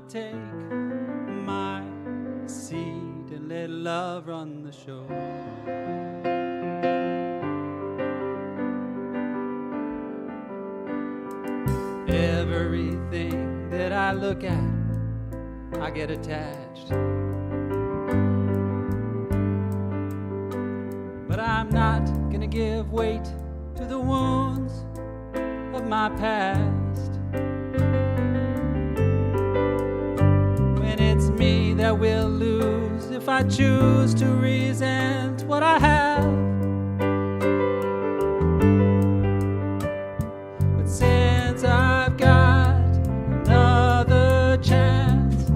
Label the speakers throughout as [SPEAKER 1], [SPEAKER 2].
[SPEAKER 1] take my seat and let love run the show. Everything that I look at, I get attached. But I'm not gonna give weight to the wounds of my past. When it's me that will lose if I choose to resent what I have. But since I've got another chance,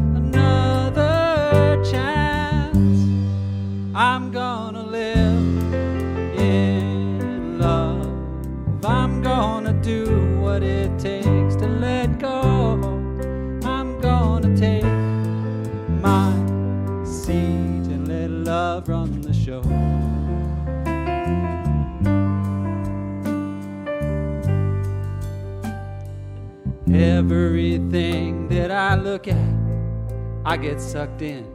[SPEAKER 1] I'm gonna live in love. I'm gonna do what it takes to let go. I'm gonna take my seat and let love run the show. Everything that I look at, I get sucked in.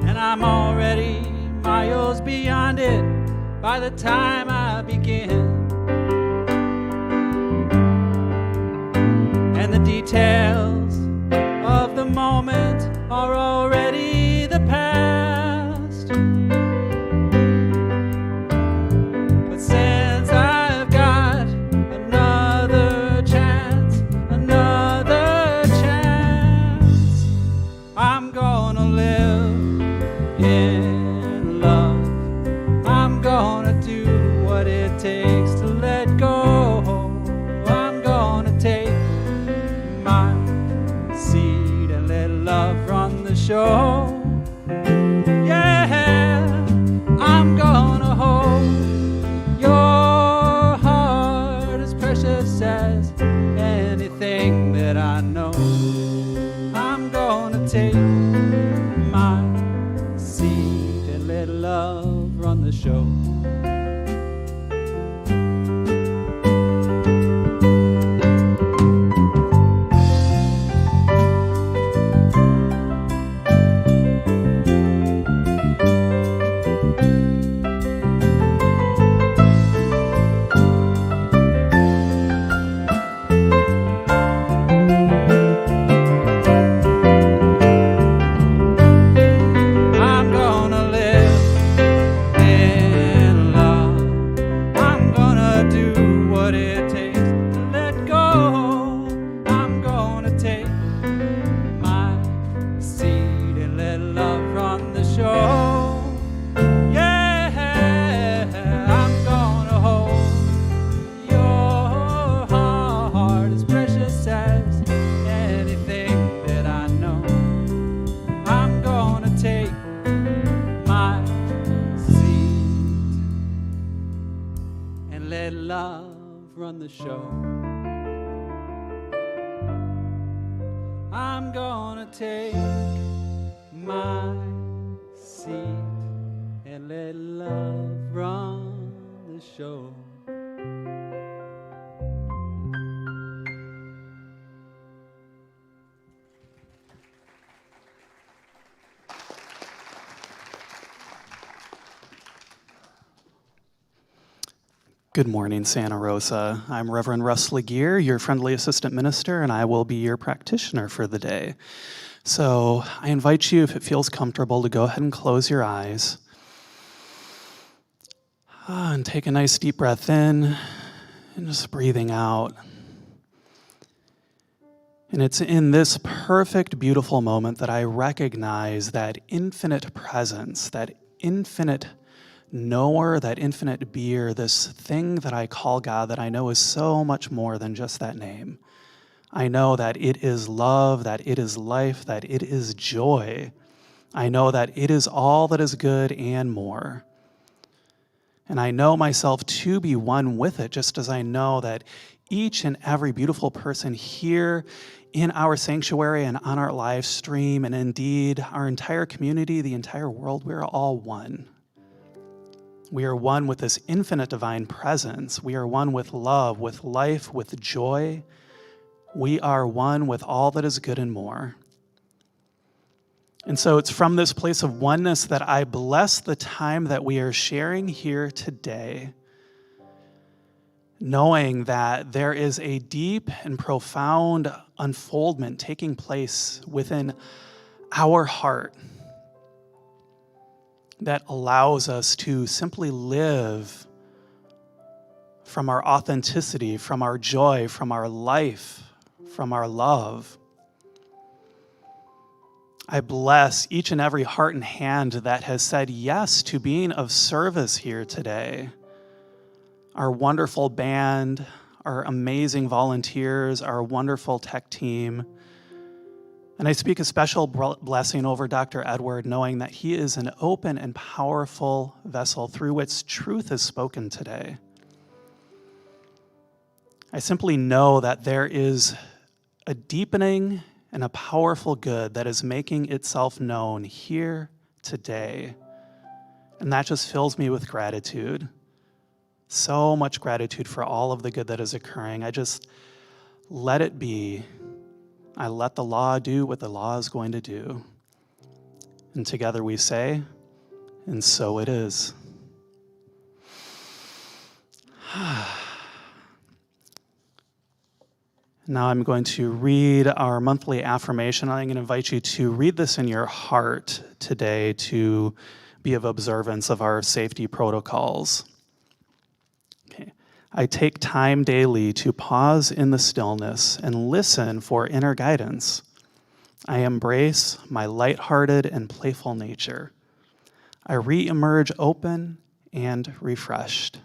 [SPEAKER 1] And I'm already miles beyond it by the time I begin. And the details of the moment are already the past. But since I've got another chance, I'm gonna live in love. I'm gonna do what it takes to let go. I'm gonna take my seat and let love run the show. Yeah, I'm gonna hold your heart as precious as anything that I know. I'm gonna take my seat and let love run the show. The show. I'm gonna take my seat and let love run the show.
[SPEAKER 2] Good morning, Santa Rosa. I'm Reverend Russ Laguerre, your friendly assistant minister, and I will be your practitioner for the day. So I invite you, if it feels comfortable, to go ahead and close your eyes. And take a nice deep breath in, and just breathing out. And it's in this perfect, beautiful moment that I recognize that infinite presence, that infinite knower, that infinite beer, this thing that I call God that I know is so much more than just that name. I know that it is love, that it is life, that it is joy. I know that it is all that is good and more. And I know myself to be one with it, just as I know that each and every beautiful person here in our sanctuary and on our live stream, and indeed our entire community, the entire world, we're all one. We are one with this infinite divine presence. We are one with love, with life, with joy. We are one with all that is good and more. And so it's from this place of oneness that I bless the time that we are sharing here today, knowing that there is a deep and profound unfoldment taking place within our heart that allows us to simply live from our authenticity, from our joy, from our life, from our love. I bless each and every heart and hand that has said yes to being of service here today. Our wonderful band, our amazing volunteers, our wonderful tech team. And I speak a special blessing over Dr. Edward, knowing that he is an open and powerful vessel through which truth is spoken today. I simply know that there is a deepening and a powerful good that is making itself known here today. And that just fills me with gratitude. So much gratitude for all of the good that is occurring. I just let it be. I let the law do what the law is going to do. And together we say, and so it is. Now I'm going to read our monthly affirmation. I'm going to invite you to read this in your heart today to be of observance of our safety protocols. Okay. I take time daily to pause in the stillness and listen for inner guidance. I embrace my lighthearted and playful nature. I re-emerge open and refreshed.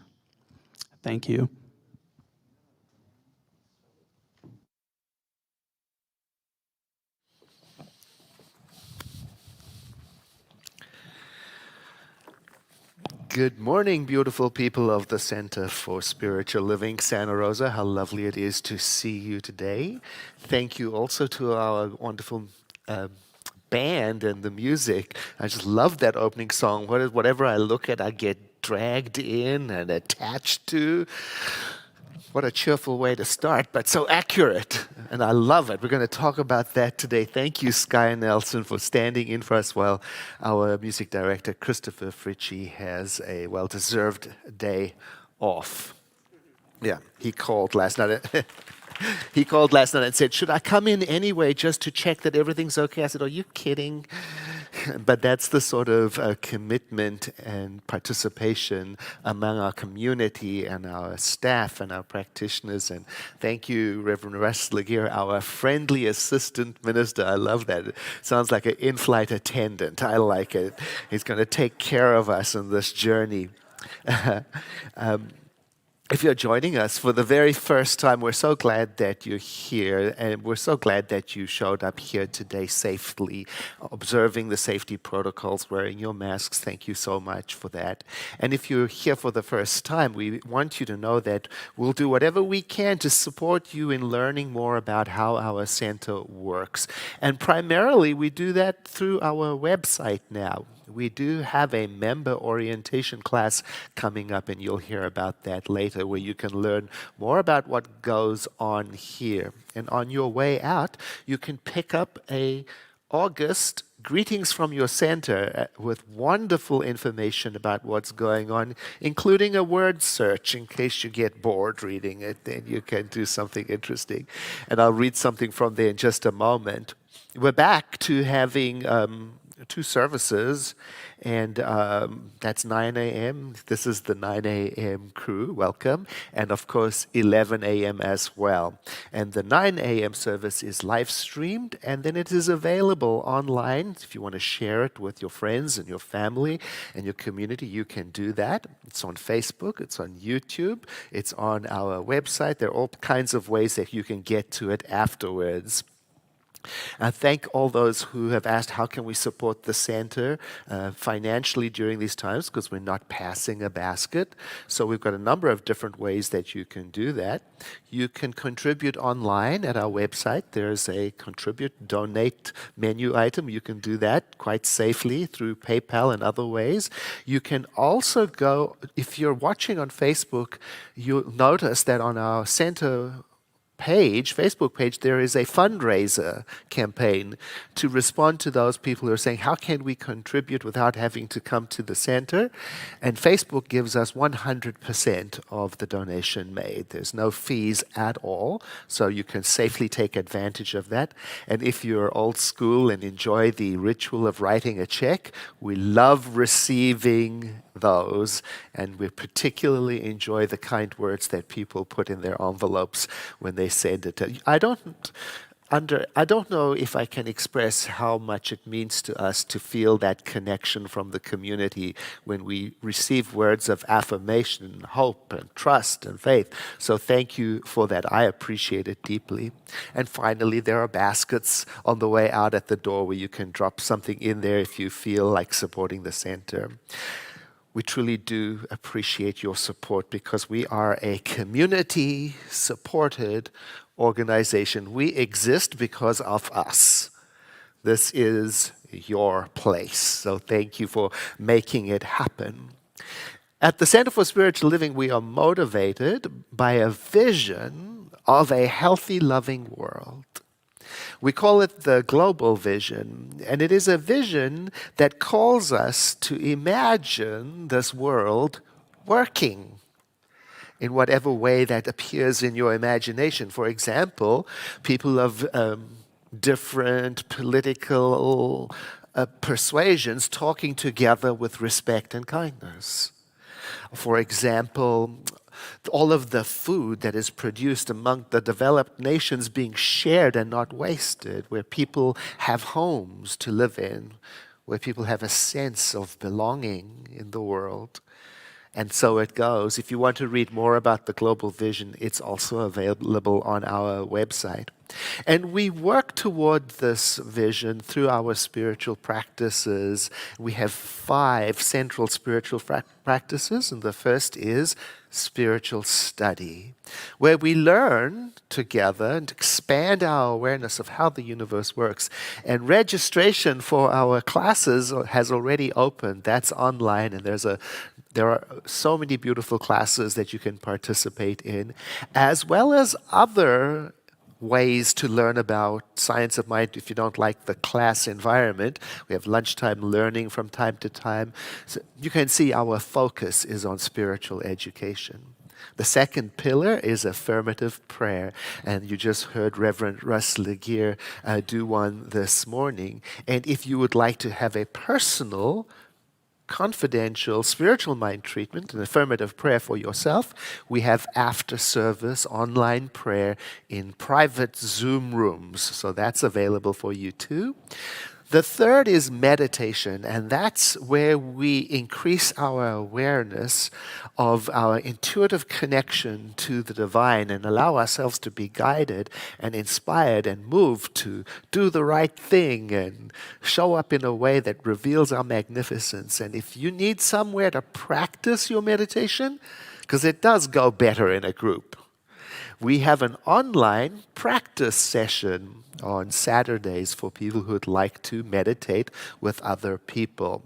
[SPEAKER 2] Thank you.
[SPEAKER 3] Good morning, beautiful people of the Center for Spiritual Living, Santa Rosa. How lovely it is to see you today. Thank you also to our wonderful band and the music. I just love that opening song. Whatever I look at, I get dragged in and attached to. What a cheerful way to start, but so accurate. And I love it. We're going to talk about that today. Thank you, Sky Nelson, for standing in for us while our music director, Christopher Fritchie, has a well-deserved day off. Yeah, he called last night. He called last night and said, "Should I come in anyway just to check that everything's okay?" I said, "Are you kidding?" But that's the sort of commitment and participation among our community and our staff and our practitioners. And thank you, Reverend Russ Laguerre, our friendly assistant minister. I love that. It sounds like an in-flight attendant. I like it. He's going to take care of us in this journey. If you're joining us for the very first time, we're so glad that you're here, and we're so glad that you showed up here today safely, observing the safety protocols, wearing your masks. Thank you so much for that. And if you're here for the first time, we want you to know that we'll do whatever we can to support you in learning more about how our center works. And primarily, we do that through our website now. We do have a member orientation class coming up, and you'll hear about that later, where you can learn more about what goes on here. And on your way out, you can pick up a August Greetings from Your Center with wonderful information about what's going on, including a word search in case you get bored reading it, then you can do something interesting. And I'll read something from there in just a moment. We're back to having 2 services, and that's 9 a.m. This is the 9 a.m. crew. Welcome. And of course, 11 a.m. as well. And the 9 a.m. service is live streamed, and then it is available online. If you want to share it with your friends and your family and your community, you can do that. It's on Facebook, it's on YouTube, it's on our website. There are all kinds of ways that you can get to it afterwards. I thank all those who have asked how can we support the center financially during these times, because we're not passing a basket. So we've got a number of different ways that you can do that. You can contribute online at our website. There's a contribute, donate menu item. You can do that quite safely through PayPal and other ways. You can also go, if you're watching on Facebook, you'll notice that on our center Facebook page, there is a fundraiser campaign to respond to those people who are saying, how can we contribute without having to come to the center? And Facebook gives us 100% of the donation made. There's no fees at all, so you can safely take advantage of that. And if you're old school and enjoy the ritual of writing a check, we love receiving those, and we particularly enjoy the kind words that people put in their envelopes when they send it. I don't know if I can express how much it means to us to feel that connection from the community when we receive words of affirmation, hope, and trust and faith. So thank you for that. I appreciate it deeply. And finally, there are baskets on the way out at the door where you can drop something in there if you feel like supporting the center. We truly do appreciate your support because we are a community-supported organization. We exist because of us. This is your place. So thank you for making it happen. At the Center for Spiritual Living, we are motivated by a vision of a healthy, loving world. We call it the global vision, and it is a vision that calls us to imagine this world working in whatever way that appears in your imagination. For example, people of different political persuasions talking together with respect and kindness. For example, all of the food that is produced among the developed nations being shared and not wasted, where people have homes to live in, where people have a sense of belonging in the world. And so it goes. If you want to read more about the global vision, it's also available on our website. And we work toward this vision through our spiritual practices. We have 5 central spiritual practices, and the first is spiritual study, where we learn together and expand our awareness of how the universe works. And registration for our classes has already opened. That's online, and there are so many beautiful classes that you can participate in, as well as other ways to learn about science of mind if you don't like the class environment. We have lunchtime learning from time to time. So you can see our focus is on spiritual education. The second pillar is affirmative prayer, and you just heard Reverend Russ Legear do one this morning. And if you would like to have a personal confidential spiritual mind treatment and affirmative prayer for yourself, we have after service online prayer in private Zoom rooms. So that's available for you too. The third is meditation, and that's where we increase our awareness of our intuitive connection to the divine and allow ourselves to be guided and inspired and moved to do the right thing and show up in a way that reveals our magnificence. And if you need somewhere to practice your meditation, because it does go better in a group, we have an online practice session on Saturdays for people who would like to meditate with other people.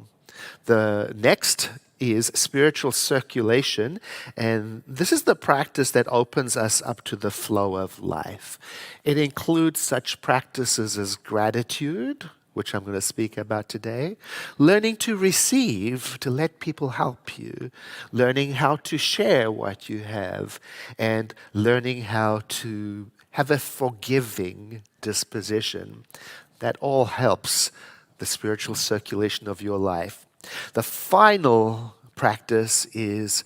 [SPEAKER 3] The next is spiritual circulation, and this is the practice that opens us up to the flow of life. It includes such practices as gratitude, which I'm going to speak about today, learning to receive, to let people help you, learning how to share what you have, and learning how to have a forgiving disposition. That all helps the spiritual circulation of your life. The final practice is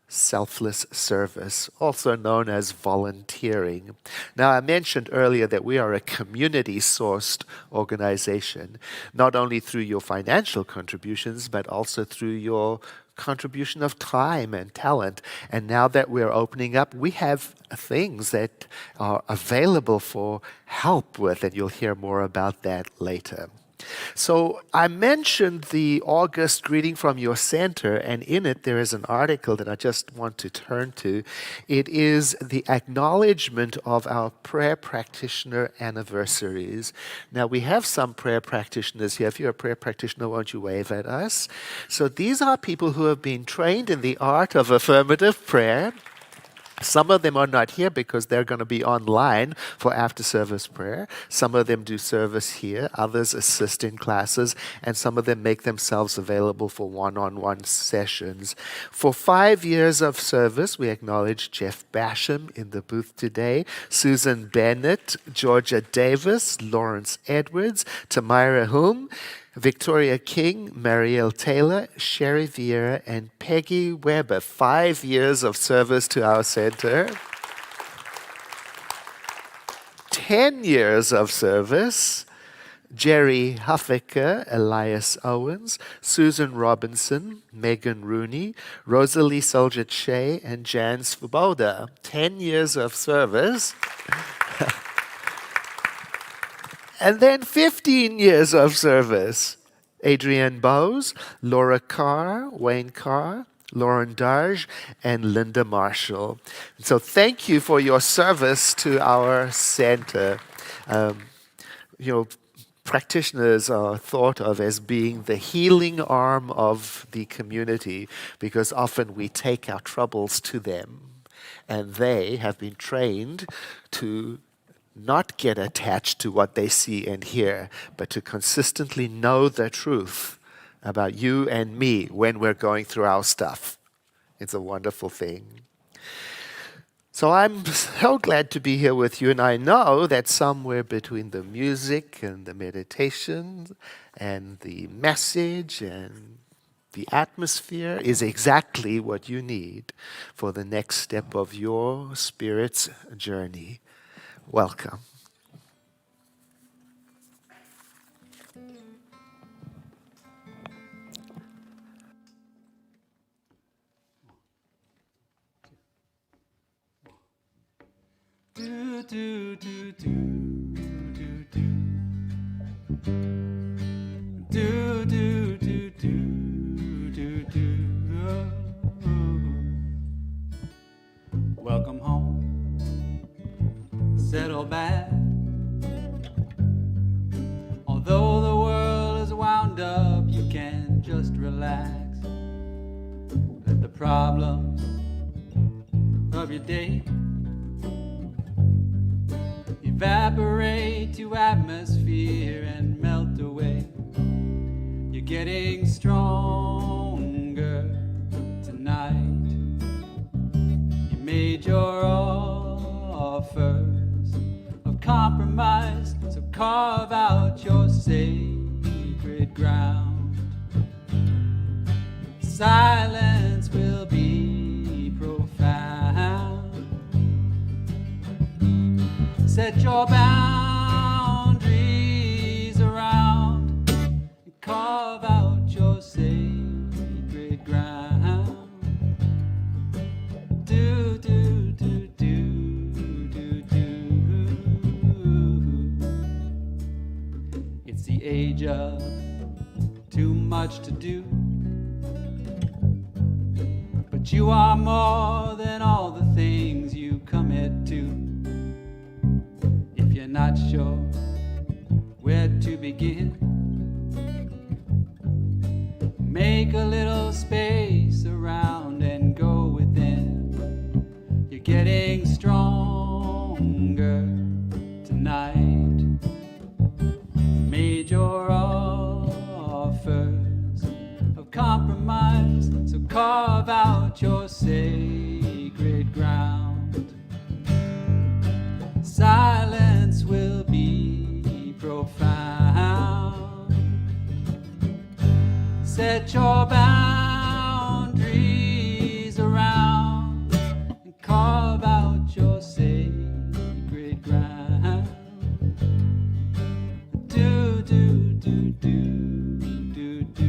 [SPEAKER 3] selfless service, also known as volunteering. Now, I mentioned earlier that we are a community-sourced organization, not only through your financial contributions, but also through your contribution of time and talent. And now that we're opening up, we have things that are available for help with, and you'll hear more about that later. So I mentioned the August greeting from your center, and in it there is an article that I just want to turn to. It is the acknowledgement of our prayer practitioner anniversaries. Now we have some prayer practitioners here. If you're a prayer practitioner, won't you wave at us? So these are people who have been trained in the art of affirmative prayer. Some of them are not here because they're going to be online for after-service prayer. Some of them do service here. Others assist in classes. And some of them make themselves available for one-on-one sessions. For 5 years of service, we acknowledge Jeff Basham in the booth today, Susan Bennett, Georgia Davis, Lawrence Edwards, Tamira Hume, Victoria King, Marielle Taylor, Sherry Vieira, and Peggy Weber. 5 years of service to our center. 10 years of service. Jerry Huffaker, Elias Owens, Susan Robinson, Megan Rooney, Rosalie Soljet-Shea, and Jan Svoboda. 10 years of service. And then 15 years of service. Adrienne Bowes, Laura Carr, Wayne Carr, Lauren Darge, and Linda Marshall. So thank you for your service to our center. Practitioners are thought of as being the healing arm of the community because often we take our troubles to them, and they have been trained to not get attached to what they see and hear, but to consistently know the truth about you and me when we're going through our stuff. It's a wonderful thing. So I'm so glad to be here with you, and I know that somewhere between the music and the meditation and the message and the atmosphere is exactly what you need for the next step of your spirit's journey. Welcome.
[SPEAKER 1] Do do do do do do do do do do do. Welcome home. Settle back. Although the world is wound up, you can just relax. Let the problems of your day evaporate to atmosphere and melt away. You're getting stronger tonight. You made your offers of compromise, so carve out your sacred ground. Silence will be profound. Set your boundaries around and carve out your sacred ground. Do, do, do, do, do, do. It's the age of too much to do. But you are more than all the things you commit to. Not sure where to begin. Make a little space around and go within. You're getting stronger tonight. Made your offers of compromise, so carve out your sacred ground. Silence will be profound. Set your boundaries around and carve out your sacred ground. Do, do, do, do, do, do.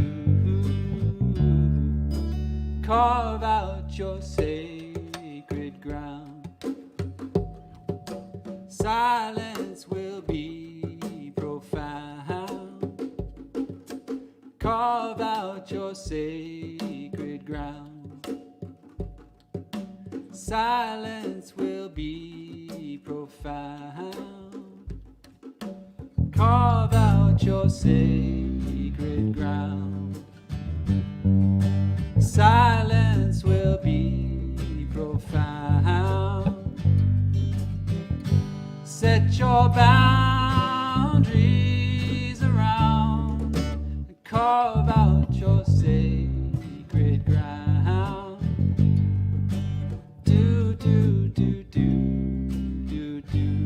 [SPEAKER 1] sacred ground. Silence will be profound. Carve out your sacred ground. Silence will be profound. Set your boundaries around and carve out your sacred ground. Do, do, do, do, do, do.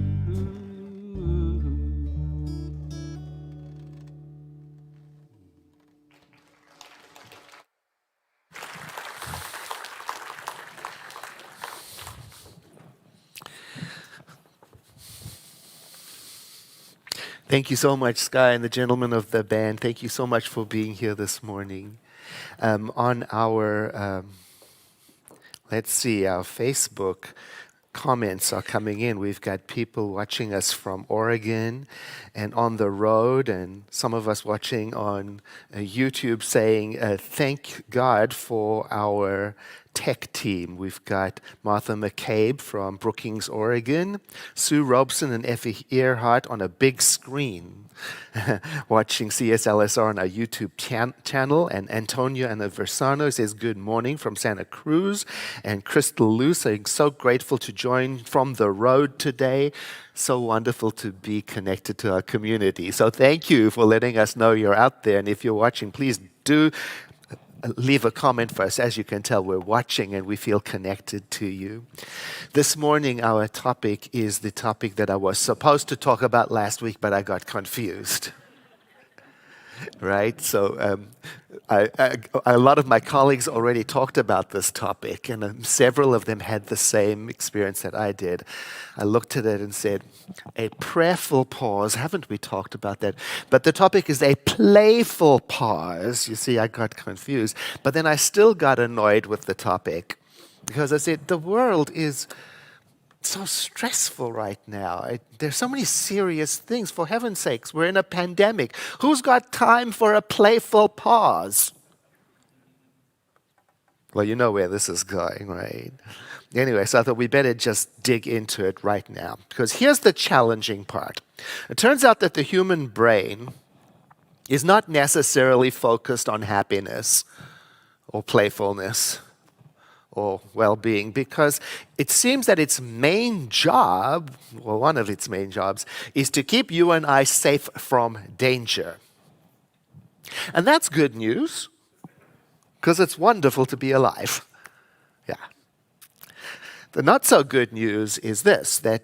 [SPEAKER 3] Thank you so much, Sky, and the gentlemen of the band. Thank you so much for being here this morning. On our, let's see, our Facebook comments are coming in. We've got people watching us from Oregon and on the road, and some of us watching on YouTube saying, thank God for our tech team. We've got Martha McCabe from Brookings, Oregon, Sue Robson and Effie Earhart on a big screen watching CSLSR on our YouTube channel, and Antonio Anaversano says good morning from Santa Cruz, and Crystal Lou saying so grateful to join from the road today. So wonderful to be connected to our community. So thank you for letting us know you're out there, and if you're watching, please do leave a comment for us. As you can tell, we're watching and we feel connected to you. This morning, our topic is the topic that I was supposed to talk about last week, but I got confused. Right? So a lot of my colleagues already talked about this topic, and several of them had the same experience that I did. I looked at it and said, a prayerful pause. Haven't we talked about that? But the topic is a playful pause. You see, I got confused. But then I still got annoyed with the topic because I said, the world is so stressful right now. There's so many serious things. For heaven's sakes, we're in a pandemic. Who's got time for a playful pause? Well, you know where this is going, right? Anyway, so I thought we better just dig into it right now. Because here's the challenging part. It turns out that the human brain is not necessarily focused on happiness or playfulness or well-being, because it seems that its main job, well, one of its main jobs, is to keep you and I safe from danger. And that's good news, because it's wonderful to be alive. Yeah. The not so good news is this, that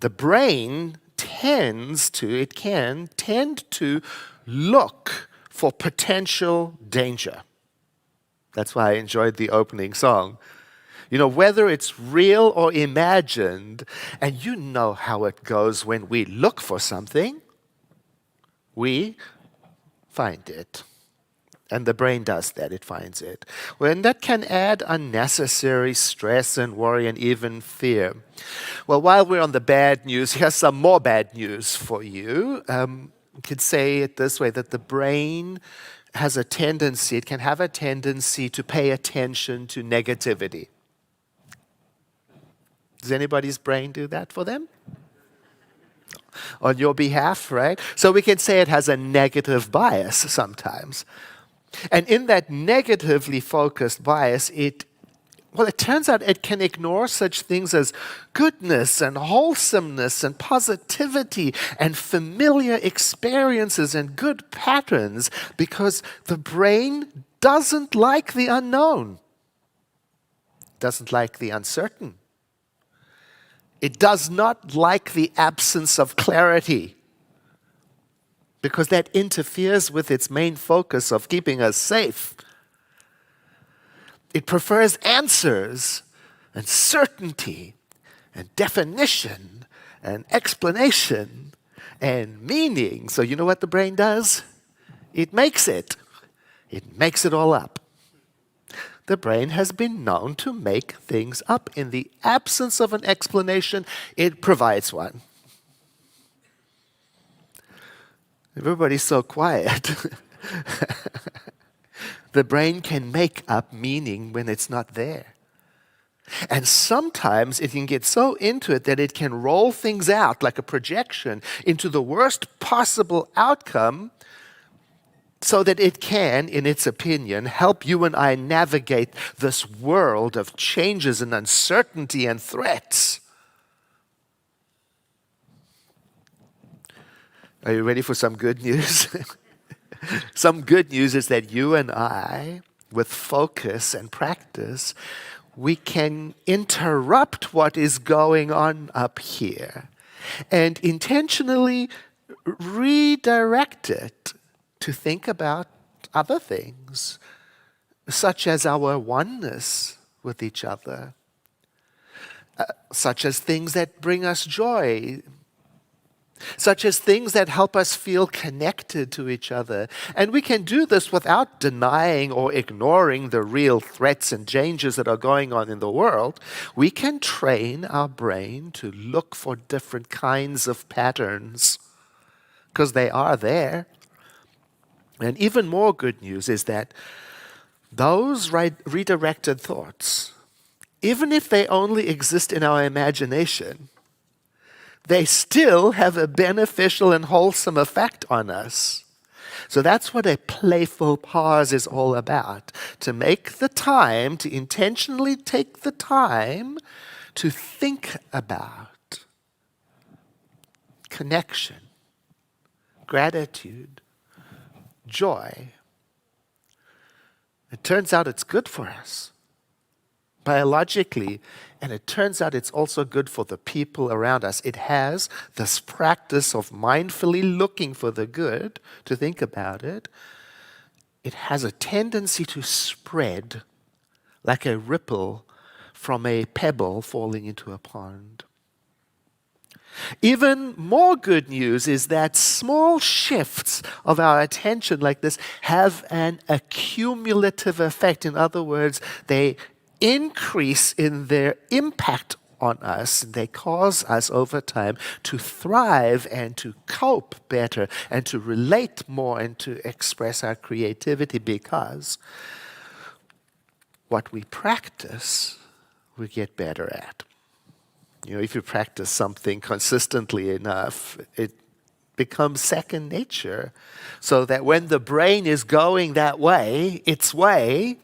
[SPEAKER 3] the brain can tend to look for potential danger. That's why I enjoyed the opening song. You know, whether it's real or imagined, and you know how it goes when we look for something, we find it. And the brain does that, it finds it. Well, that can add unnecessary stress and worry and even fear. Well, while we're on the bad news, here's some more bad news for you. You could say it this way, that the brain has a tendency, it can have a tendency to pay attention to negativity. Does anybody's brain do that for them? On your behalf, right? So we can say it has a negative bias sometimes. And in that negatively focused bias, it turns out it can ignore such things as goodness and wholesomeness and positivity and familiar experiences and good patterns, because the brain doesn't like the unknown, doesn't like the uncertain. It does not like the absence of clarity, because that interferes with its main focus of keeping us safe. It prefers answers and certainty and definition and explanation and meaning. So you know what the brain does? It makes it. It makes it all up. The brain has been known to make things up. In the absence of an explanation, it provides one. Everybody's so quiet. The brain can make up meaning when it's not there. And sometimes it can get so into it that it can roll things out like a projection into the worst possible outcome so that it can, in its opinion, help you and I navigate this world of changes and uncertainty and threats. Are you ready for some good news? Some good news is that you and I, with focus and practice, we can interrupt what is going on up here and intentionally redirect it to think about other things, such as our oneness with each other, such as things that bring us joy, such as things that help us feel connected to each other. And we can do this without denying or ignoring the real threats and changes that are going on in the world. We can train our brain to look for different kinds of patterns because they are there. And even more good news is that those redirected thoughts, even if they only exist in our imagination, they still have a beneficial and wholesome effect on us. So that's what a playful pause is all about. To make the time, to intentionally take the time to think about connection, gratitude, joy. It turns out it's good for us biologically, and it turns out it's also good for the people around us. It has this practice of mindfully looking for the good, to think about it. It has a tendency to spread like a ripple from a pebble falling into a pond. Even more good news is that small shifts of our attention like this have an accumulative effect. In other words, they increase in their impact on us. They cause us over time to thrive and to cope better and to relate more and to express our creativity, because what we practice, we get better at. You know, if you practice something consistently enough, it becomes second nature, so that when the brain is going that way, its way,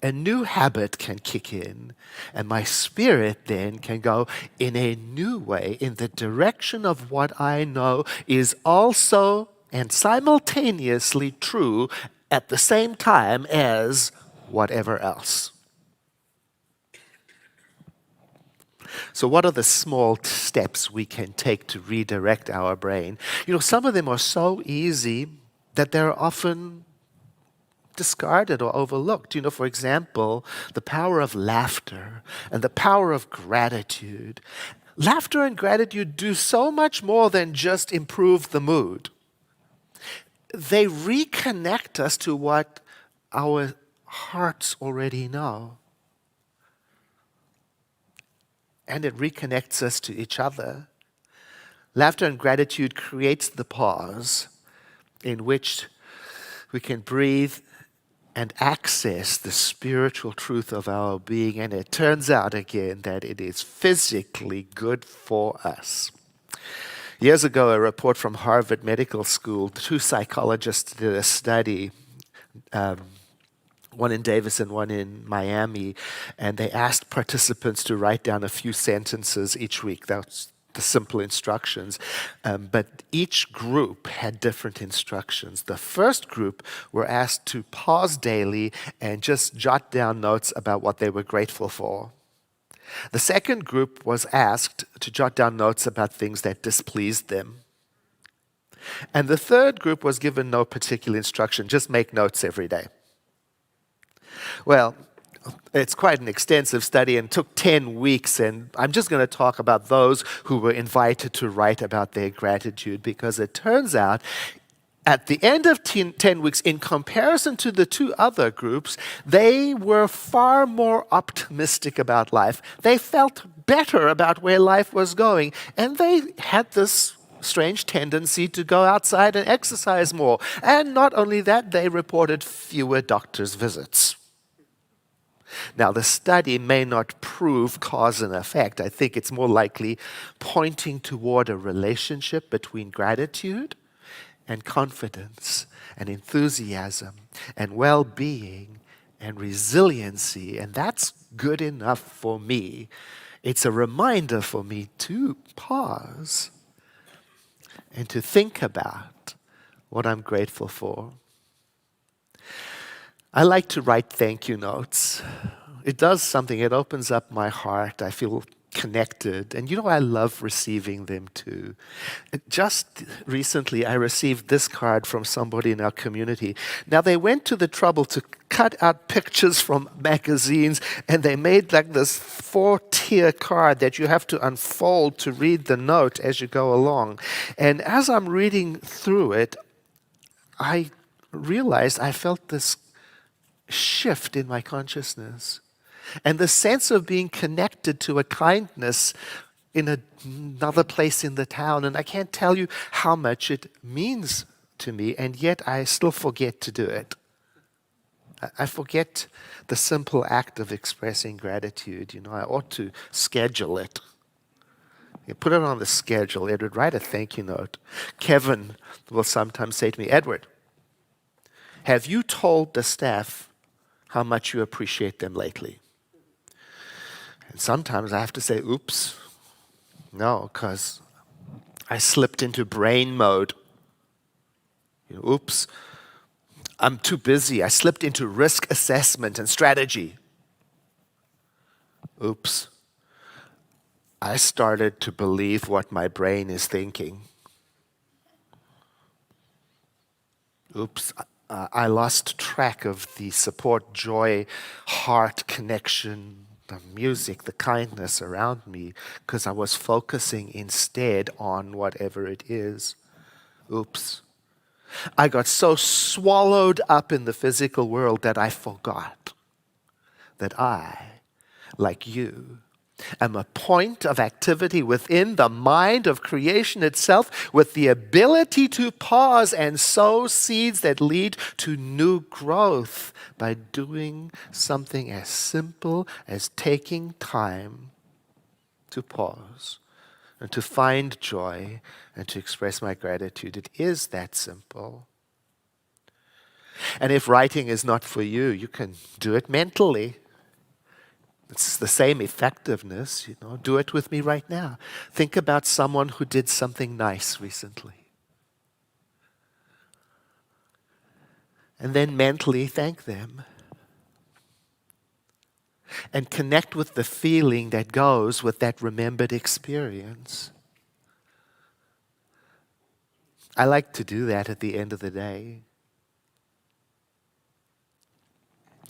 [SPEAKER 3] a new habit can kick in, and my spirit then can go in a new way in the direction of what I know is also and simultaneously true at the same time as whatever else. So what are the small steps we can take to redirect our brain? You know, some of them are so easy that they're often discarded or overlooked. You know, for example, the power of laughter and the power of gratitude. Laughter and gratitude do so much more than just improve the mood. They reconnect us to what our hearts already know. And it reconnects us to each other. Laughter and gratitude creates the pause in which we can breathe and access the spiritual truth of our being. And it turns out again that it is physically good for us. Years ago, a report from Harvard Medical School, 2 psychologists did a study, one in Davis and one in Miami, and they asked participants to write down a few sentences each week. That's the simple instructions. But each group had different instructions. The first group were asked to pause daily and just jot down notes about what they were grateful for. The second group was asked to jot down notes about things that displeased them. And the third group was given no particular instruction, just make notes every day. Well, it's quite an extensive study and took 10 weeks, and I'm just going to talk about those who were invited to write about their gratitude, because it turns out at the end of 10 weeks, in comparison to the 2 other groups, they were far more optimistic about life. They felt better about where life was going, and they had this strange tendency to go outside and exercise more. And not only that, they reported fewer doctor's visits. Now, the study may not prove cause and effect. I think it's more likely pointing toward a relationship between gratitude and confidence and enthusiasm and well-being and resiliency. And that's good enough for me. It's a reminder for me to pause and to think about what I'm grateful for. I like to write thank you notes. It does something. It opens up my heart. I feel connected. And I love receiving them too. Just recently, I received this card from somebody in our community. Now, they went to the trouble to cut out pictures from magazines, and they made like this 4-tier card that you have to unfold to read the note as you go along. And as I'm reading through it, I realized I felt this shift in my consciousness and the sense of being connected to a kindness in another place in the town. And I can't tell you how much it means to me, and yet I still forget to do it. I forget the simple act of expressing gratitude. I ought to schedule it. You put it on the schedule. Edward, write a thank you note. Kevin will sometimes say to me, Edward, have you told the staff how much you appreciate them lately? And sometimes I have to say, oops, no, because I slipped into brain mode. Oops, I'm too busy. I slipped into risk assessment and strategy. Oops, I started to believe what my brain is thinking. Oops, I lost track of the support, joy, heart connection, the music, the kindness around me, because I was focusing instead on whatever it is. Oops. I got so swallowed up in the physical world that I forgot that I, like you, am a point of activity within the mind of creation itself, with the ability to pause and sow seeds that lead to new growth by doing something as simple as taking time to pause and to find joy and to express my gratitude. It is that simple. And if writing is not for you, you can do it mentally. It's the same effectiveness, Do it with me right now. Think about someone who did something nice recently. And then mentally thank them. And connect with the feeling that goes with that remembered experience. I like to do that at the end of the day.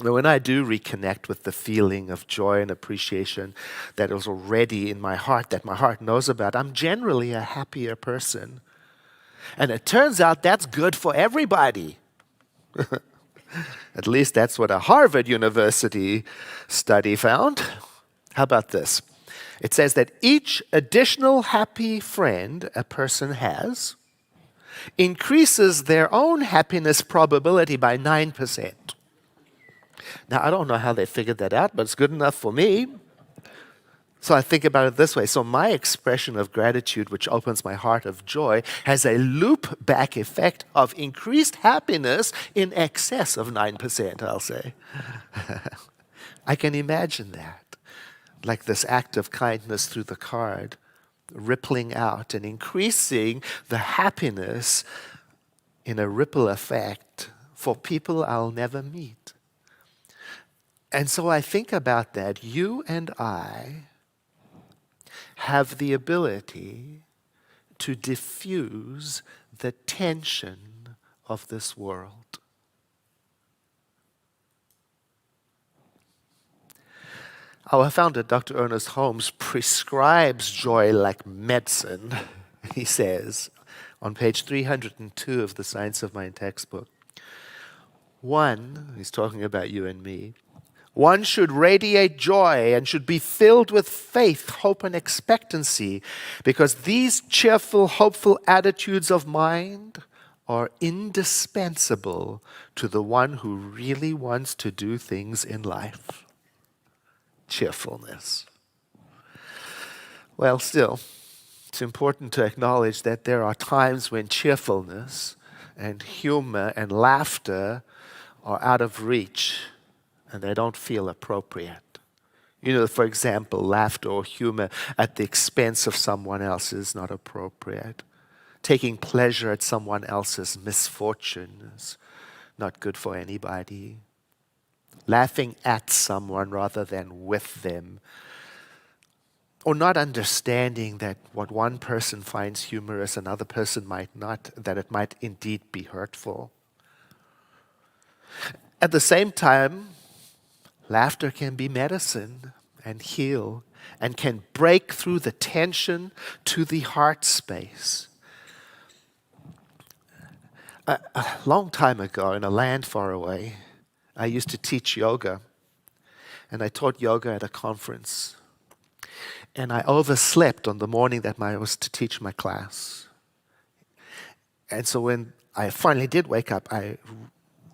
[SPEAKER 3] When I do reconnect with the feeling of joy and appreciation that is already in my heart, that my heart knows about, I'm generally a happier person. And it turns out that's good for everybody. At least that's what a Harvard University study found. How about this? It says that each additional happy friend a person has increases their own happiness probability by 9%. Now, I don't know how they figured that out, but it's good enough for me. So I think about it this way. So my expression of gratitude, which opens my heart of joy, has a loop-back effect of increased happiness in excess of 9%, I'll say. I can imagine that, like this act of kindness through the card, rippling out and increasing the happiness in a ripple effect for people I'll never meet. And so I think about that. You and I have the ability to diffuse the tension of this world. Our founder, Dr. Ernest Holmes, prescribes joy like medicine, he says, on page 302 of the Science of Mind textbook. One, he's talking about you and me, One should radiate joy and should be filled with faith, hope, and expectancy, because these cheerful, hopeful attitudes of mind are indispensable to the one who really wants to do things in life. Cheerfulness. Well, still, it's important to acknowledge that there are times when cheerfulness and humor and laughter are out of reach and they don't feel appropriate. You know, for example, laughter or humor at the expense of someone else is not appropriate. Taking pleasure at someone else's misfortune is not good for anybody. Laughing at someone rather than with them, or not understanding that what one person finds humorous, another person might not, that it might indeed be hurtful. At the same time, laughter can be medicine and heal and can break through the tension to the heart space. A long time ago, in a land far away, I used to teach yoga, and I taught yoga at a conference. And I overslept on the morning that I was to teach my class. And so when I finally did wake up, I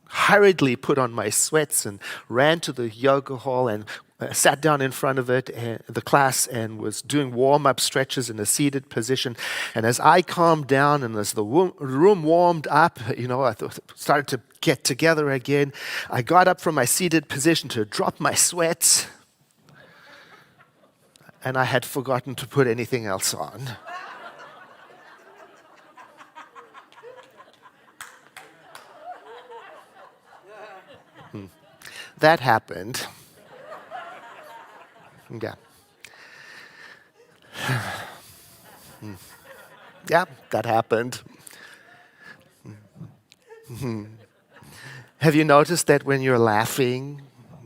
[SPEAKER 3] hurriedly put on my sweats and ran to the yoga hall and sat down in front of it, the class, and was doing warm-up stretches in a seated position. And as I calmed down and as the room warmed up, I started to get together again. I got up from my seated position to drop my sweats, and I had forgotten to put anything else on. That happened. Yeah. Yeah, that happened. Have you noticed that when you're laughing,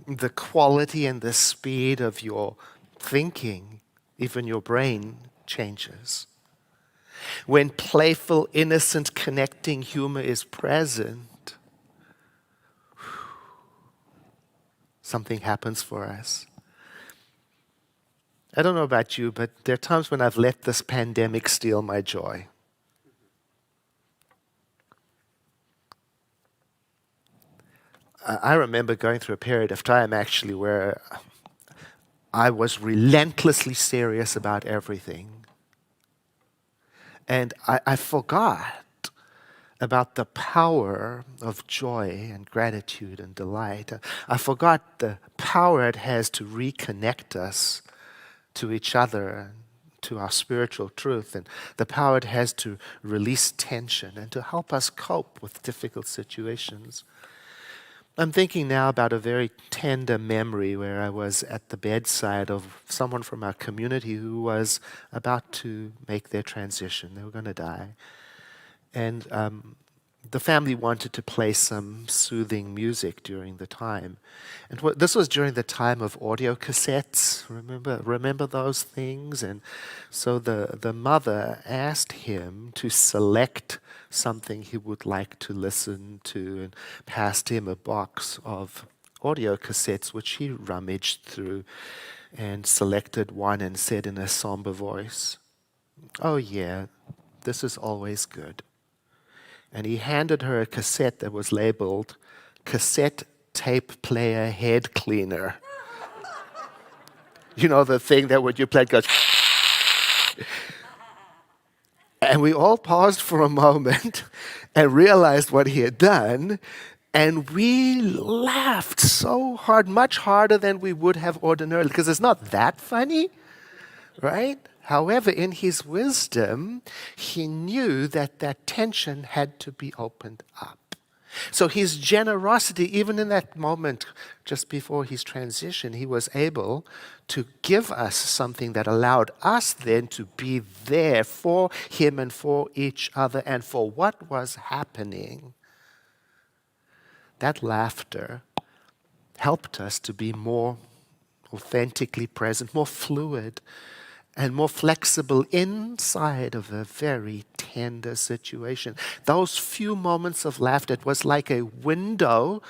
[SPEAKER 3] the quality and the speed of your thinking, even your brain, changes? When playful, innocent, connecting humor is present, something happens for us. I don't know about you, but there are times when I've let this pandemic steal my joy. I remember going through a period of time, actually, where I was relentlessly serious about everything. And I forgot about the power of joy and gratitude and delight. I forgot the power it has to reconnect us to each other, to our spiritual truth, and the power it has to release tension and to help us cope with difficult situations. I'm thinking now about a very tender memory where I was at the bedside of someone from our community who was about to make their transition. They were going to die. And the family wanted to play some soothing music during the time. And this was during the time of audio cassettes. Remember those things? And so the mother asked him to select something he would like to listen to and passed him a box of audio cassettes, which he rummaged through and selected one and said in a somber voice, "Oh yeah, this is always good." And he handed her a cassette that was labeled cassette tape player head cleaner. You know, the thing that when you play it goes. And we all paused for a moment and realized what he had done. And we laughed so hard, much harder than we would have ordinarily, because it's not that funny, right? However, in his wisdom, he knew that that tension had to be opened up. So his generosity, even in that moment just before his transition, he was able to give us something that allowed us then to be there for him and for each other and for what was happening. That laughter helped us to be more authentically present, more fluid, and more flexible inside of a very tender situation. Those few moments of laughter, it was like a window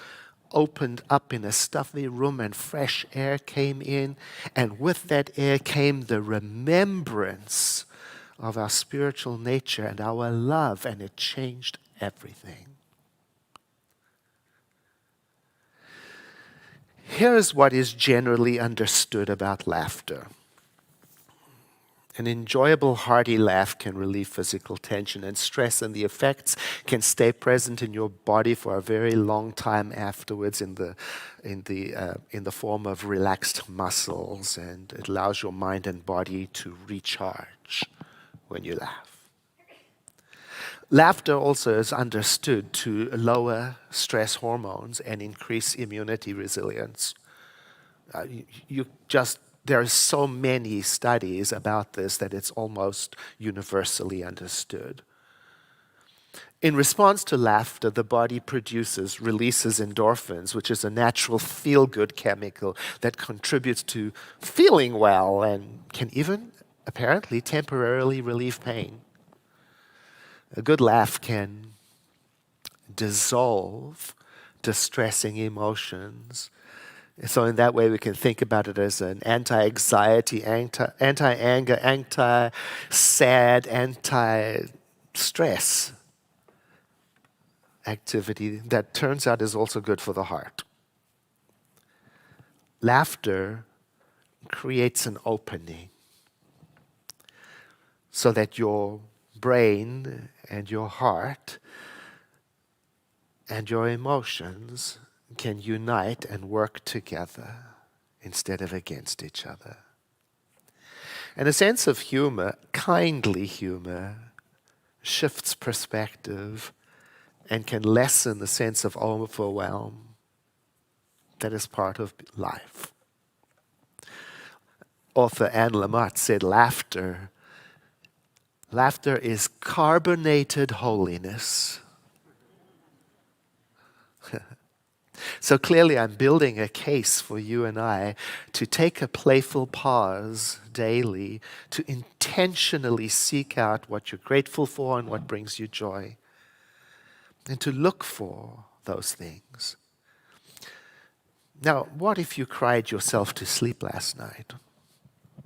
[SPEAKER 3] opened up in a stuffy room and fresh air came in, and with that air came the remembrance of our spiritual nature and our love, and it changed everything. Here is what is generally understood about laughter. An enjoyable, hearty laugh can relieve physical tension and stress, and the effects can stay present in your body for a very long time afterwards in the form of relaxed muscles, and it allows your mind and body to recharge when you laugh. Laughter also is understood to lower stress hormones and increase immunity resilience. There are so many studies about this that it's almost universally understood. In response to laughter, the body releases endorphins, which is a natural feel-good chemical that contributes to feeling well and can even, apparently, temporarily relieve pain. A good laugh can dissolve distressing emotions. So in that way, we can think about it as an anti-anxiety, anti-anger, anti-sad, anti-stress activity that turns out is also good for the heart. Laughter creates an opening so that your brain and your heart and your emotions can unite and work together instead of against each other. And a sense of humor, kindly humor, shifts perspective and can lessen the sense of overwhelm that is part of life. Author Anne Lamott said, laughter is carbonated holiness. So clearly I'm building a case for you and I to take a playful pause daily to intentionally seek out what you're grateful for and what brings you joy, and to look for those things. Now, what if you cried yourself to sleep last night?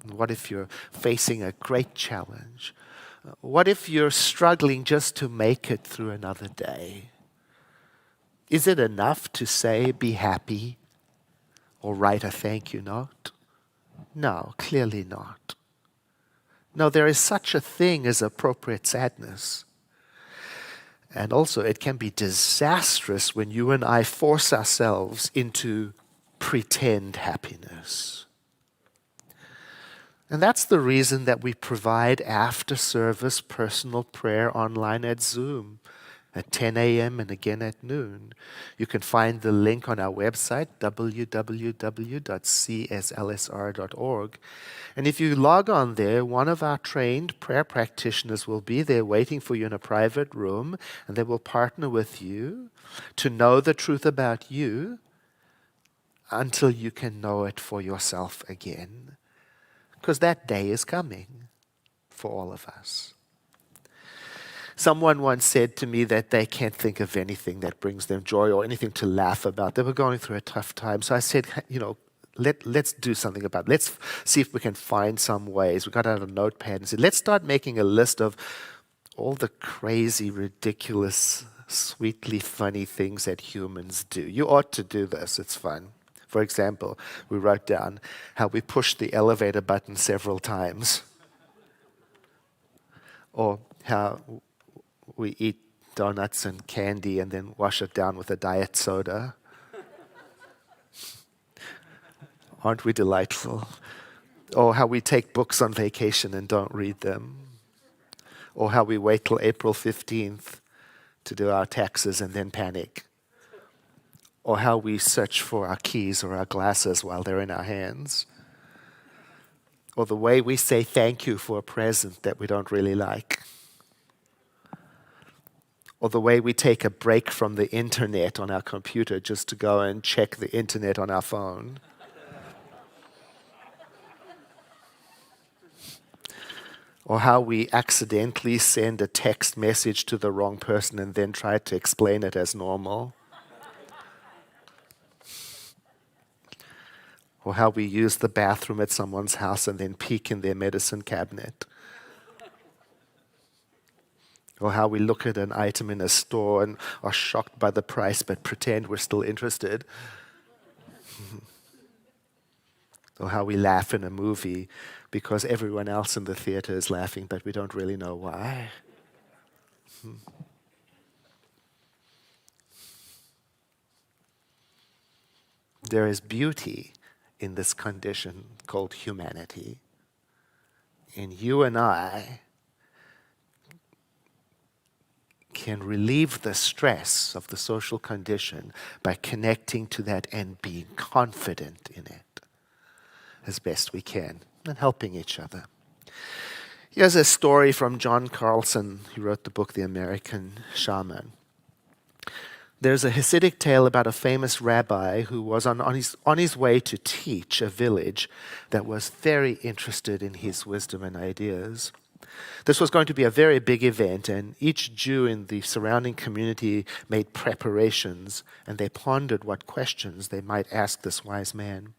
[SPEAKER 3] What if you're facing a great challenge? What if you're struggling just to make it through another day? Is it enough to say, be happy, or write a thank you note? No, clearly not. No, there is such a thing as appropriate sadness. And also, it can be disastrous when you and I force ourselves into pretend happiness. And that's the reason that we provide after-service personal prayer online at Zoom at 10 a.m. and again at noon. You can find the link on our website, www.cslsr.org. And if you log on there, one of our trained prayer practitioners will be there waiting for you in a private room, and they will partner with you to know the truth about you until you can know it for yourself again. Because that day is coming for all of us. Someone once said to me that they can't think of anything that brings them joy or anything to laugh about. They were going through a tough time. So I said, let's do something about it. Let's see if we can find some ways. We got out a notepad and said, let's start making a list of all the crazy, ridiculous, sweetly funny things that humans do. You ought to do this. It's fun. For example, we wrote down how we push the elevator button several times. Or how we eat donuts and candy and then wash it down with a diet soda. Aren't we delightful? Or how we take books on vacation and don't read them. Or how we wait till April 15th to do our taxes and then panic. Or how we search for our keys or our glasses while they're in our hands. Or the way we say thank you for a present that we don't really like. Or the way we take a break from the internet on our computer just to go and check the internet on our phone. Or how we accidentally send a text message to the wrong person and then try to explain it as normal. Or how we use the bathroom at someone's house and then peek in their medicine cabinet. Or how we look at an item in a store and are shocked by the price but pretend we're still interested. Or how we laugh in a movie because everyone else in the theater is laughing but we don't really know why. There is beauty in this condition called humanity. And you and I can relieve the stress of the social condition by connecting to that and being confident in it as best we can and helping each other. Here's a story from John Carlson, who wrote the book The American Shaman. There's a Hasidic tale about a famous rabbi who was on his way to teach a village that was very interested in his wisdom and ideas. This was going to be a very big event, and each Jew in the surrounding community made preparations, and they pondered what questions they might ask this wise man.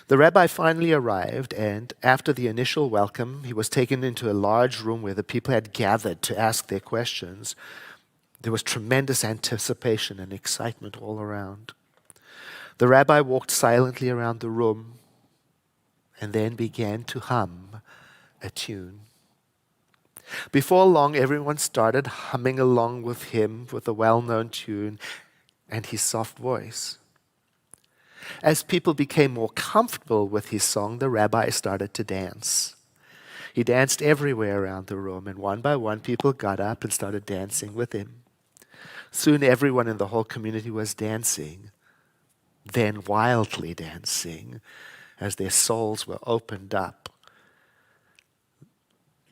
[SPEAKER 3] The rabbi finally arrived, and after the initial welcome, he was taken into a large room where the people had gathered to ask their questions. There was tremendous anticipation and excitement all around. The rabbi walked silently around the room and then began to hum a tune. Before long, everyone started humming along with him with a well-known tune and his soft voice. As people became more comfortable with his song, the rabbi started to dance. He danced everywhere around the room, and one by one, people got up and started dancing with him. Soon everyone in the whole community was dancing, then wildly dancing, as their souls were opened up.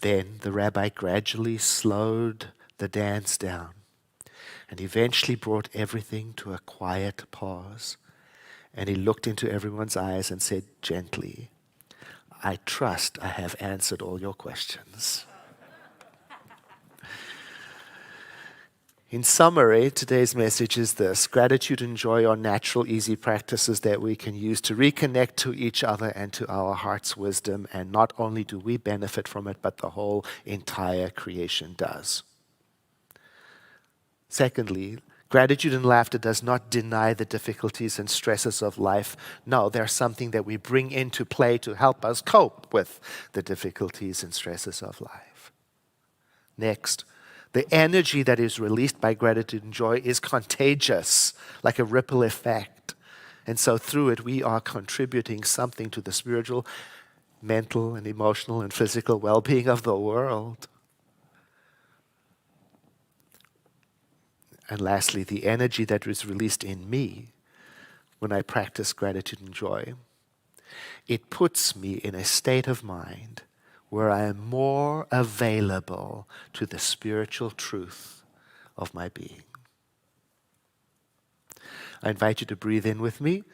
[SPEAKER 3] Then the rabbi gradually slowed the dance down and eventually brought everything to a quiet pause. And he looked into everyone's eyes and said gently, "I trust I have answered all your questions." In summary, today's message is this: gratitude and joy are natural, easy practices that we can use to reconnect to each other and to our heart's wisdom. And not only do we benefit from it, but the whole entire creation does. Secondly, gratitude and laughter does not deny the difficulties and stresses of life. No, they're something that we bring into play to help us cope with the difficulties and stresses of life. Next, the energy that is released by gratitude and joy is contagious, like a ripple effect. And so through it, we are contributing something to the spiritual, mental, and emotional and physical well-being of the world. And lastly, the energy that is released in me when I practice gratitude and joy, it puts me in a state of mind where I am more available to the spiritual truth of my being. I invite you to breathe in with me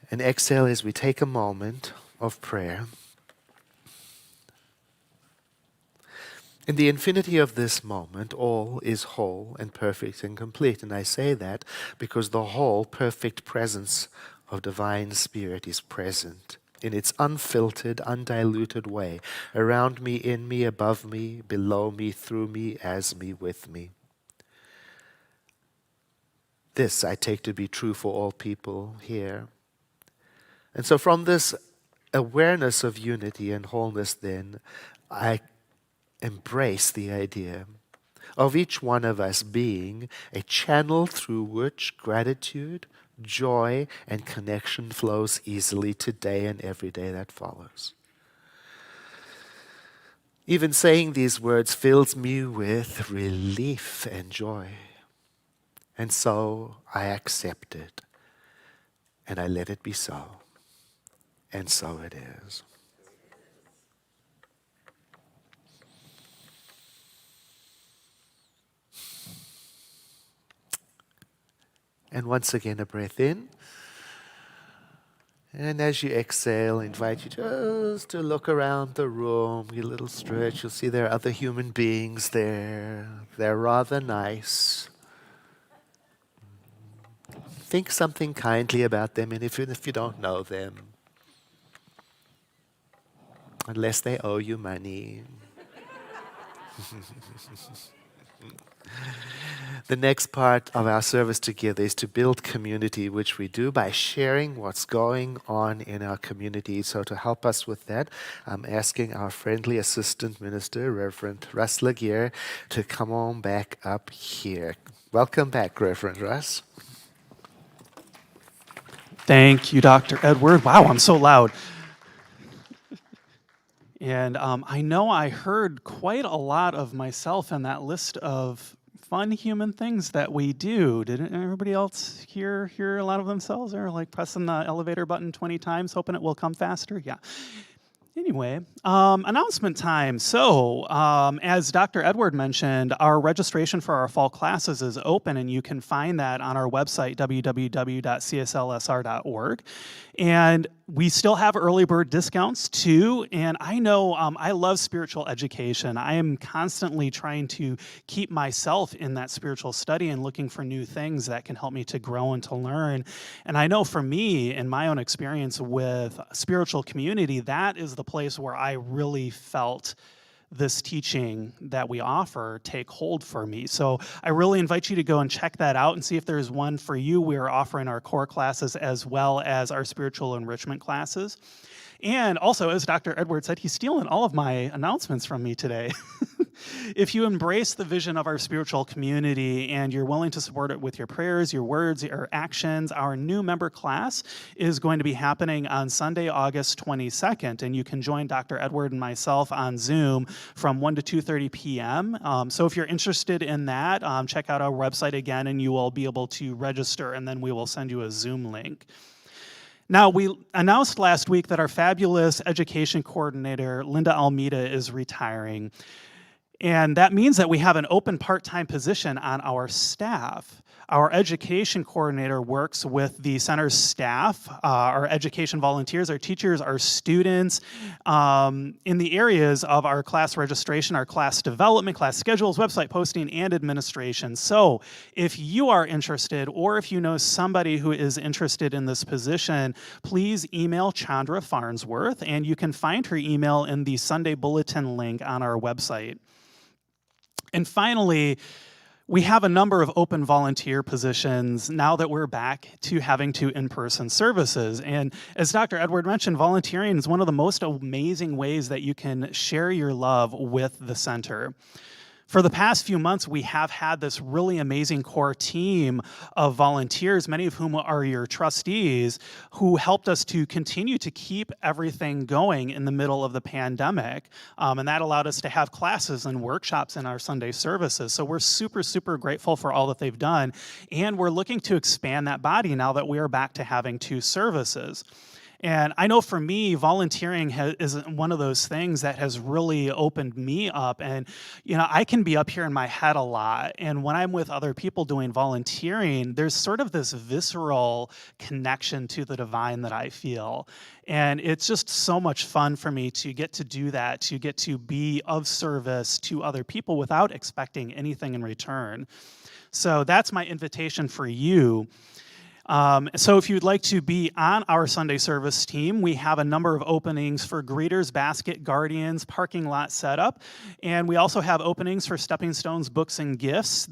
[SPEAKER 3] and exhale as we take a moment of prayer. In the infinity of this moment, all is whole and perfect and complete. And I say that because the whole perfect presence of Divine Spirit is present in its unfiltered, undiluted way, around me, in me, above me, below me, through me, as me, with me. This I take to be true for all people here. And so from this awareness of unity and wholeness, then, I embrace the idea of each one of us being a channel through which gratitude, joy, and connection flows easily today and every day that follows. Even saying these words fills me with relief and joy. And so I accept it, and I let it be so. And so it is. And once again, a breath in. And as you exhale, I invite you just to look around the room, get a little stretch. You'll see there are other human beings there. They're rather nice. think something kindly about them, and even if you don't know them, unless they owe you money. The next part of our service together is to build community, which we do by sharing what's going on in our community. So to help us with that, I'm asking our friendly assistant minister, Reverend Russ Laguerre, to come on back up here. Welcome back, Reverend Russ.
[SPEAKER 2] Thank you, Dr. Edward. Wow, I'm so loud. And I know I heard quite a lot of myself in that list of fun human things that we do. Did everybody else hear a lot of themselves, or like pressing the elevator button 20 times, hoping it will come faster? Yeah. Anyway, announcement time. So, as Dr. Edward mentioned, our registration for our fall classes is open, and you can find that on our website, www.cslsr.org. And we still have early bird discounts too. And I know I love spiritual education. I am constantly trying to keep myself in that spiritual study and looking for new things that can help me to grow and to learn. And I know for me, in my own experience with spiritual community, that is the place where I really felt this teaching that we offer take hold for me. So I really invite you to go and check that out and see if there's one for you. We are offering our core classes as well as our spiritual enrichment classes. And also, as Dr. Edward said, he's stealing all of my announcements from me today. If you embrace the vision of our spiritual community and you're willing to support it with your prayers, your words, your actions, our new member class is going to be happening on Sunday, August 22nd, and you can join Dr. Edward and myself on Zoom from 1 to 2:30 p.m. So if you're interested in that, check out our website again, and you will be able to register, and then we will send you a Zoom link. Now, we announced last week that our fabulous education coordinator, Linda Almeida, is retiring. And that means that we have an open part-time position on our staff. Our education coordinator works with the center's staff, our education volunteers, our teachers, our students, in the areas of our class registration, our class development, class schedules, website posting, and administration. So if you are interested, or if you know somebody who is interested in this position, please email Chandra Farnsworth, and you can find her email in the Sunday Bulletin link on our website. And finally, we have a number of open volunteer positions now that we're back to having to in-person services. And as Dr. Edward mentioned, volunteering is one of the most amazing ways that you can share your love with the center. For the past few months, we have had this really amazing core team of volunteers, many of whom are your trustees, who helped us to continue to keep everything going in the middle of the pandemic. And that allowed us to have classes and workshops in our Sunday services. So we're super, super grateful for all that they've done. And we're looking to expand that body now that we are back to having 2 services. And I know for me, volunteering is one of those things that has really opened me up. And, you know, I can be up here in my head a lot. And when I'm with other people doing volunteering, there's sort of this visceral connection to the divine that I feel. And it's just so much fun for me to get to do that, to get to be of service to other people without expecting anything in return. So that's my invitation for you. So if you'd like to be on our Sunday service team, we have a number of openings for greeters, basket guardians, parking lot setup, and we also have openings for stepping stones, books, and gifts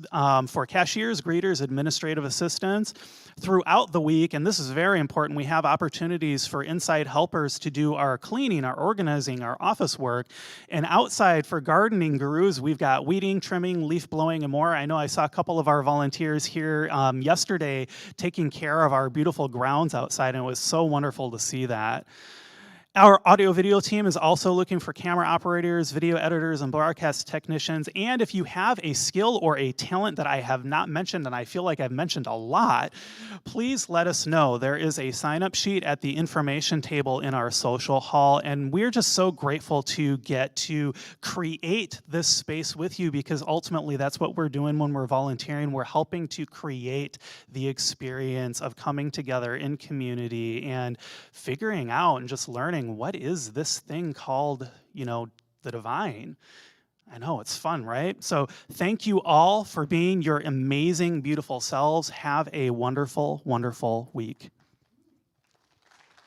[SPEAKER 2] for cashiers, greeters, administrative assistants. Throughout the week, and this is very important, we have opportunities for inside helpers to do our cleaning, our organizing, our office work, and outside for gardening gurus, we've got weeding, trimming, leaf blowing, and more. I know I saw a couple of our volunteers here yesterday taking care of our beautiful grounds outside, and it was so wonderful to see that. Our audio-video team is also looking for camera operators, video editors, and broadcast technicians. And if you have a skill or a talent that I have not mentioned, and I feel like I've mentioned a lot, please let us know. There is a sign-up sheet at the information table in our social hall, and we're just so grateful to get to create this space with you, because ultimately that's what we're doing when we're volunteering. We're helping to create the experience of coming together in community and figuring out and just learning, what is this thing called, you know, the divine? I know, it's fun, right? So thank you all for being your amazing, beautiful selves. Have a wonderful, wonderful week.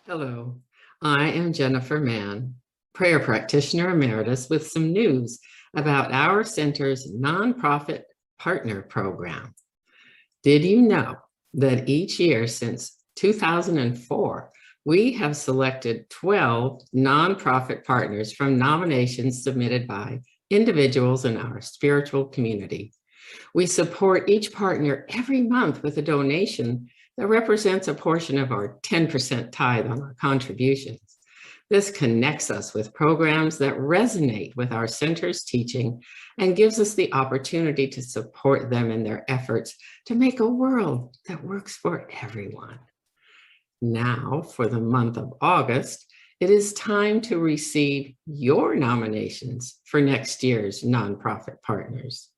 [SPEAKER 4] Hello, I am Jennifer Mann, prayer practitioner emeritus, with some news about our center's nonprofit partner program. Did you know that each year since 2004, we have selected 12 nonprofit partners from nominations submitted by individuals in our spiritual community? We support each partner every month with a donation that represents a portion of our 10% tithe on our contributions. This connects us with programs that resonate with our center's teaching and gives us the opportunity to support them in their efforts to make a world that works for everyone. Now, for the month of August, it is time to receive your nominations for next year's nonprofit partners.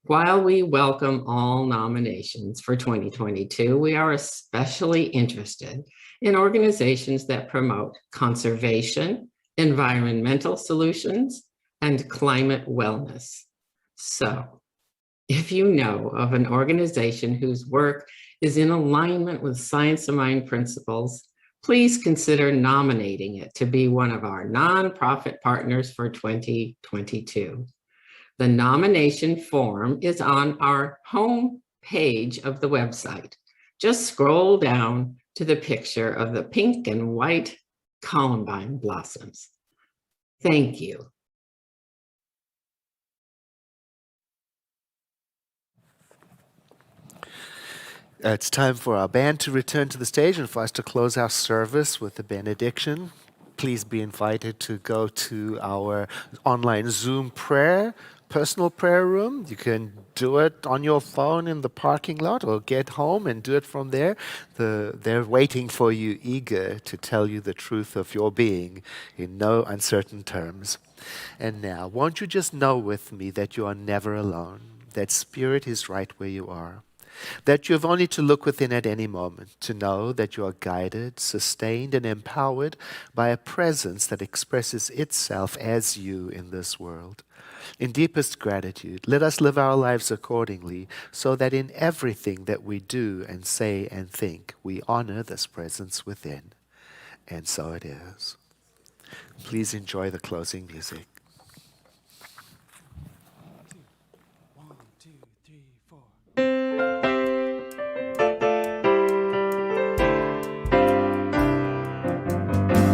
[SPEAKER 4] While we welcome all nominations for 2022, we are especially interested in organizations that promote conservation, environmental solutions, and climate wellness. So, if you know of an organization whose work is in alignment with Science of Mind principles, please consider nominating it to be one of our nonprofit partners for 2022. The nomination form is on our home page of the website. Just scroll down to the picture of the pink and white columbine blossoms. Thank you.
[SPEAKER 3] It's time for our band to return to the stage and for us to close our service with the benediction. Please be invited to go to our online Zoom personal prayer room. You can do it on your phone in the parking lot or get home and do it from there. They're waiting for you, eager to tell you the truth of your being in no uncertain terms. And now, won't you just know with me that you are never alone, that Spirit is right where you are, that you have only to look within at any moment to know that you are guided, sustained, and empowered by a presence that expresses itself as you in this world. In deepest gratitude, let us live our lives accordingly, so that in everything that we do and say and think, we honor this presence within. And so it is. Please enjoy the closing music.
[SPEAKER 1] 1, 2, 3, 4.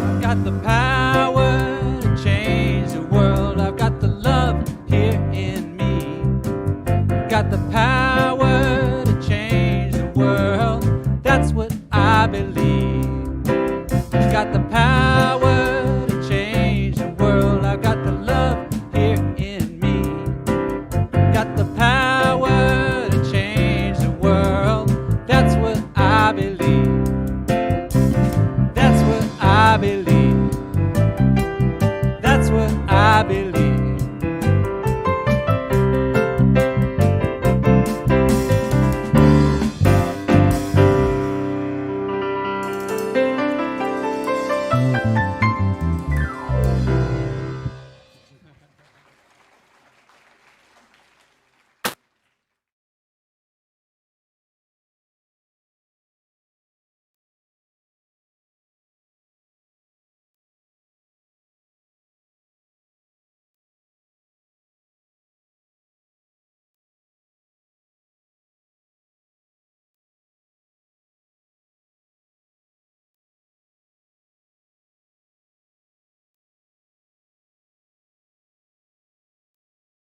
[SPEAKER 1] I've got the power to change the world. I've got the love here in me. I've got the power